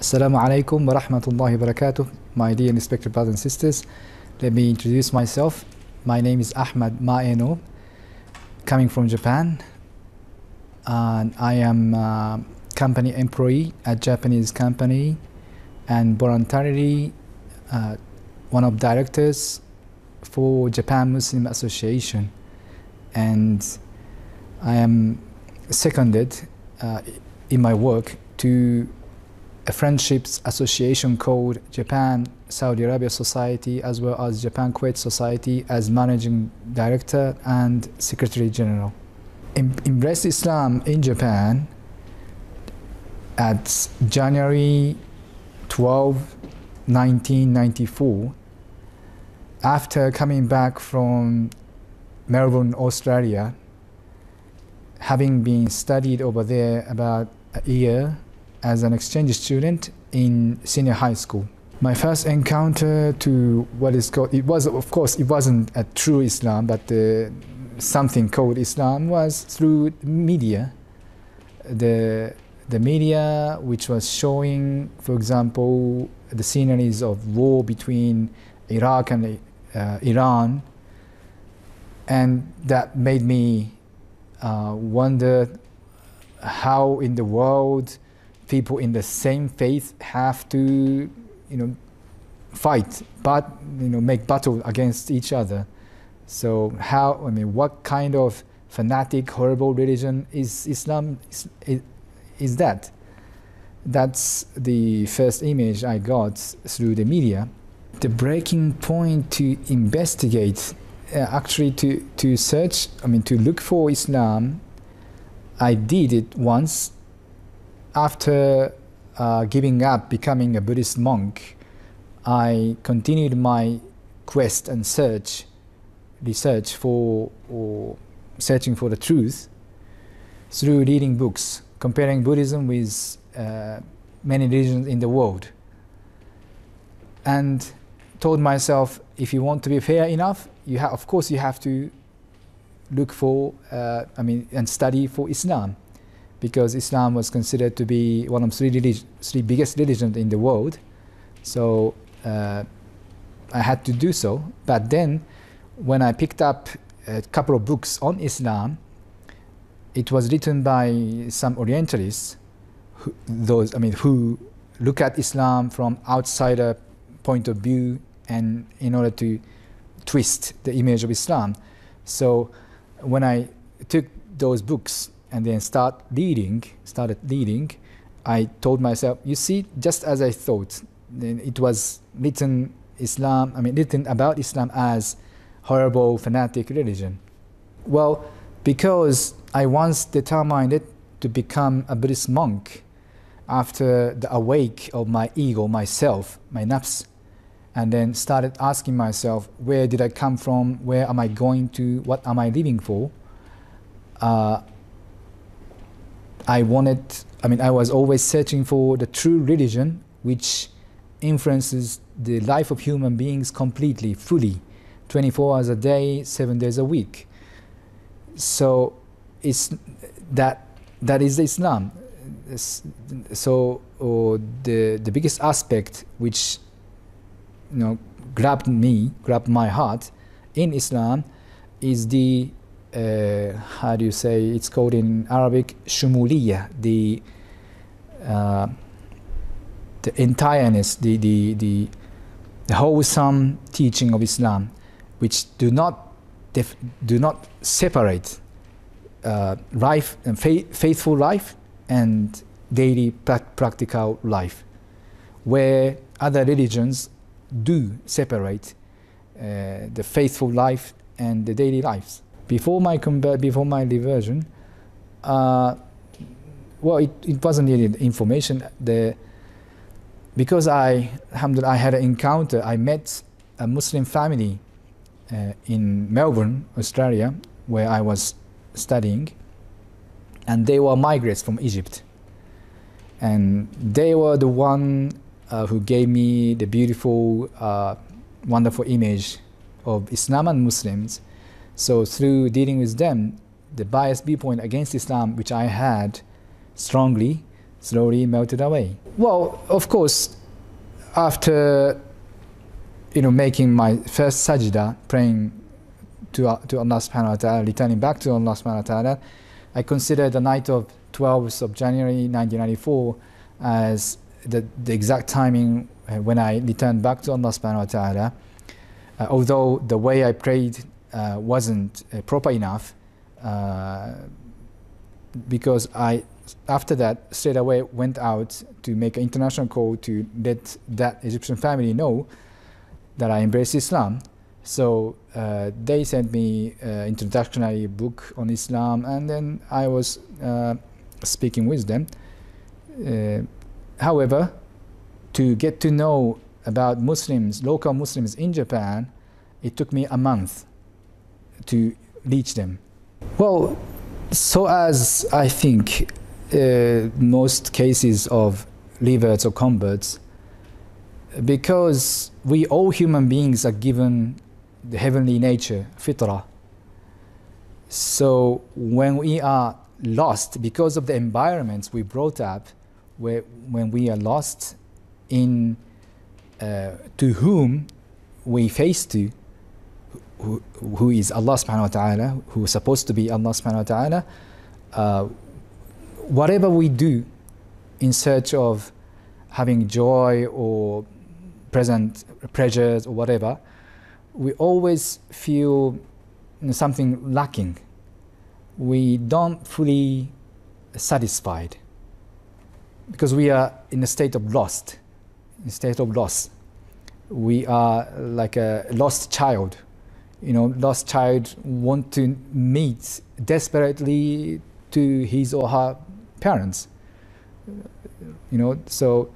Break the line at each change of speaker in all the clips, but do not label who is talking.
Assalamu alaikum wa rahmatullahi wa barakatuh. My dear and respected brothers and sisters, let me introduce myself. My name is Ahmed Maino, coming from Japan, and I am a company employee at Japanese company and voluntarily one of directors for Japan Muslim Association, and I am seconded in my work to a friendships association called Japan Saudi Arabia Society, as well as Japan Kuwait Society, as managing director and secretary general. Embraced Islam in Japan at January 12, 1994, after coming back from Melbourne, Australia, having been studied over there about a year as an exchange student in senior high school. My first encounter to what is called, it wasn't a true Islam, but something called Islam was through media. The media which was showing, for example, the sceneries of war between Iraq and Iran, and that made me wonder how in the world people in the same faith have to, fight, but make battle against each other. So what kind of fanatic, horrible religion is Islam? Is that? That's the first image I got through the media. The breaking point to investigate, actually to search, to look for Islam, I did it once. After giving up becoming a Buddhist monk, I continued my quest and research for searching for the truth through reading books, comparing Buddhism with many religions in the world, and told myself, if you want to be fair enough, of course you have to look for, and study for Islam, because Islam was considered to be one of three biggest religions in the world. So I had to do so. But then when I picked up a couple of books on Islam, it was written by some Orientalists, who look at Islam from outsider point of view, and in order to twist the image of Islam. So when I took those books and then started reading, I told myself, you see, just as I thought, then it was written about Islam as horrible, fanatic religion. Well, because I once determined to become a Buddhist monk after the awake of my ego, myself, my nafs, and then started asking myself, where did I come from? Where am I going to? What am I living for? I was always searching for the true religion which influences the life of human beings completely, fully, 24 hours a day, 7 days a week. So that is Islam. So the biggest aspect which grabbed my heart in Islam is the how do you say, it's called in Arabic shumuliyah, the entireness, the wholesome teaching of Islam, which do not separate life and faithful life and daily practical life, where other religions do separate the faithful life and the daily lives. Before my reversion, it wasn't really information. Because I had an encounter. I met a Muslim family in Melbourne, Australia, where I was studying, and they were migrants from Egypt, and they were the one who gave me the beautiful, wonderful image of Islam and Muslims. So through dealing with them, the biased viewpoint against Islam, which I had strongly, slowly melted away. Well, of course, after making my first sajda, praying to Allah subhanahu wa ta'ala, returning back to Allah subhanahu wa ta'ala, I consider the night of 12th of January 1994 as the exact timing when I returned back to Allah subhanahu wa ta'ala. Although the way I prayed wasn't proper enough, because I, after that, straight away went out to make an international call to let that Egyptian family know that I embraced Islam. So they sent me an introductory book on Islam, and then I was speaking with them. However, to get to know about Muslims, local Muslims in Japan, it took me a month to reach them. Well, so as I think most cases of reverts or converts, because we all human beings are given the heavenly nature, fitrah. So when we are lost because of the environments we brought up, when we are lost in to whom we face to, who is Allah subhanahu wa ta'ala, who is supposed to be Allah subhanahu wa ta'ala, whatever we do in search of having joy or present pleasures or whatever, we always feel something lacking. We don't fully satisfied because we are in a state of loss. We are like a lost child. Lost child want to meet desperately to his or her parents. So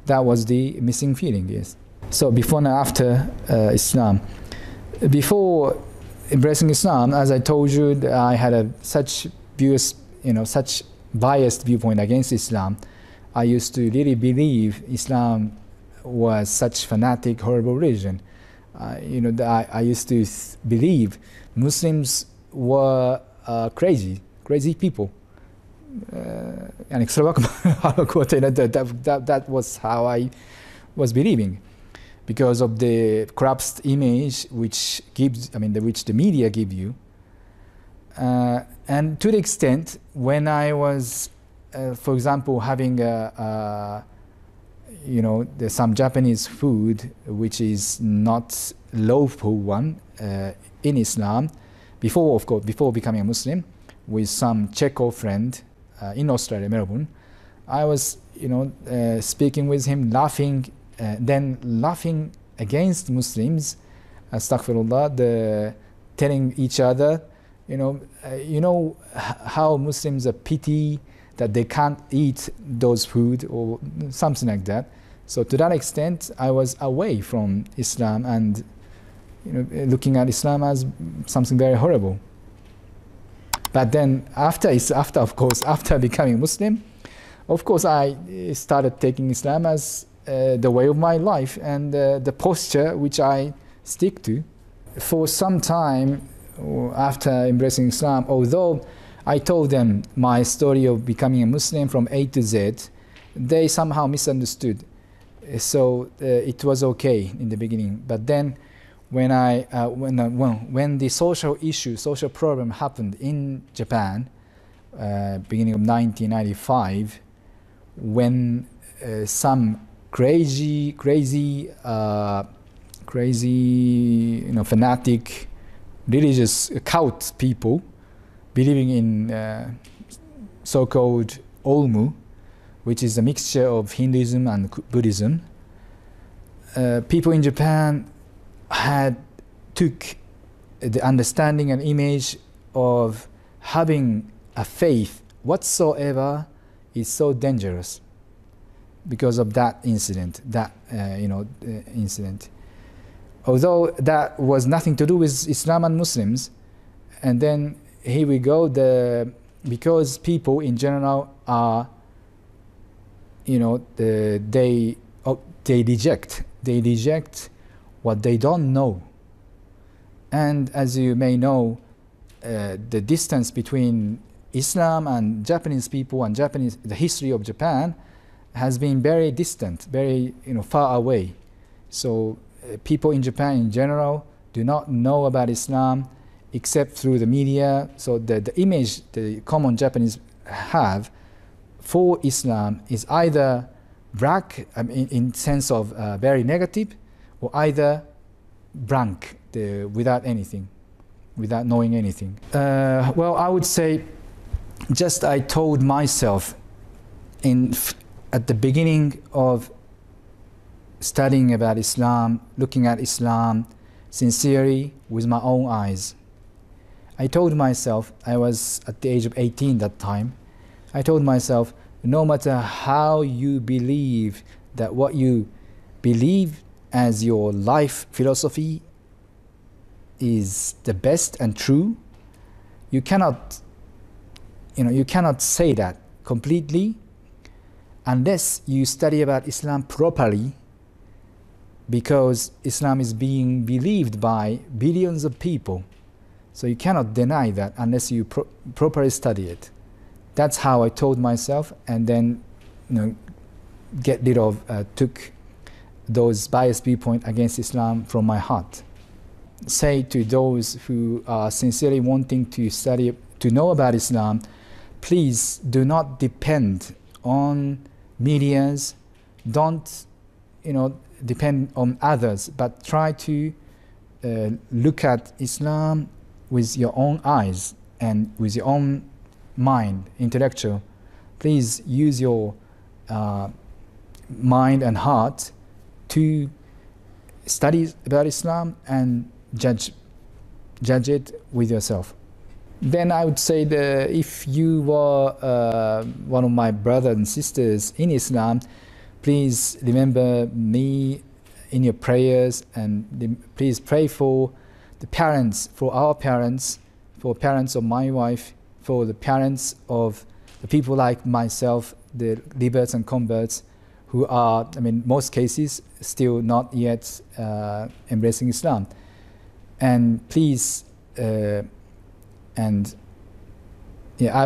that was the missing feeling, yes. So before and after Islam. Before embracing Islam, as I told you, I had such biased viewpoint against Islam. I used to really believe Islam was such fanatic, horrible religion. I used to believe Muslims were crazy people. That was how I was believing, because of the corrupt image which the media give you. And to the extent, when I was, for example, having there's some Japanese food which is not lawful one in Islam, before becoming a Muslim, with some Checo friend in Australia, Melbourne, I was speaking with him, laughing against Muslims, astaghfirullah, telling each other, how Muslims are pity that they can't eat those food or something like that. So to that extent, I was away from Islam and looking at Islam as something very horrible. But then after becoming Muslim, of course I started taking Islam as the way of my life and the posture which I stick to. For some time after embracing Islam, although I told them my story of becoming a Muslim from A to Z, they somehow misunderstood. So it was okay in the beginning. But then when the social problem happened in Japan, beginning of 1995, when some crazy, fanatic religious cult people believing in so-called Olmu, which is a mixture of Hinduism and Buddhism, people in Japan took the understanding and image of having a faith whatsoever is so dangerous because of that incident. Although that was nothing to do with Islam and Muslims, and then here we go. Because people in general are, they reject what they don't know. And as you may know, the distance between Islam and Japanese people and the history of Japan has been very distant, very far away. So people in Japan in general do not know about Islam except through the media. So the image the common Japanese have for Islam is either black, in sense of very negative, or either blank, without anything, without knowing anything. Well, I would say, just I told myself at the beginning of studying about Islam, looking at Islam sincerely with my own eyes. I told myself, I was at the age of 18 that time, I told myself, no matter how you believe that what you believe as your life philosophy is the best and true, you cannot say that completely unless you study about Islam properly, because Islam is being believed by billions of people. So you cannot deny that unless you properly study it. That's how I told myself, and then get rid of, took those biased viewpoints against Islam from my heart. Say to those who are sincerely wanting to study, to know about Islam, please do not depend on medias, don't depend on others, but try to look at Islam with your own eyes and with your own mind, intellectual. Please use your mind and heart to study about Islam and judge it with yourself. Then I would say that if you were one of my brothers and sisters in Islam, please remember me in your prayers, and please pray for the parents, for our parents, for parents of my wife, for the parents of the people like myself, the reverts and converts, who are, most cases, still not yet embracing Islam. And please, I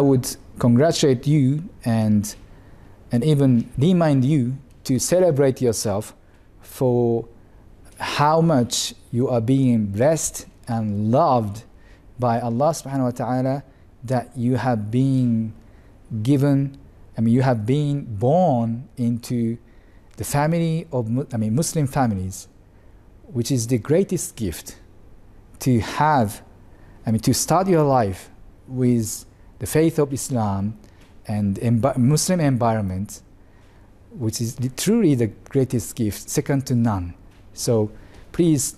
would congratulate you and even remind you to celebrate yourself for how much you are being blessed and loved by Allah subhanahu wa ta'ala, that you have been given, you have been born into the family of Muslim families, which is the greatest gift to have, to start your life with the faith of Islam and Muslim environment, which is truly the greatest gift, second to none. So please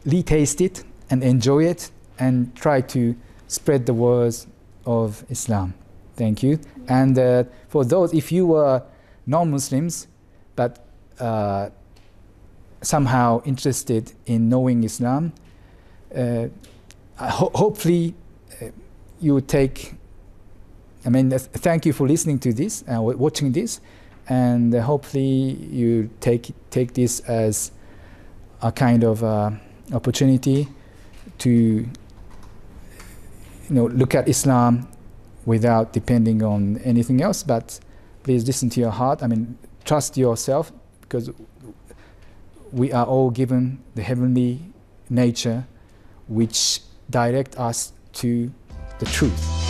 re-taste it and enjoy it, and try to spread the words of Islam. Thank you. And for those, if you were non-Muslims but somehow interested in knowing Islam, hopefully you would take, thank you for listening to this and watching this, and hopefully you take this as a kind of opportunity to look at Islam without depending on anything else. But please listen to your heart. Trust yourself, because we are all given the heavenly nature which direct us to the truth.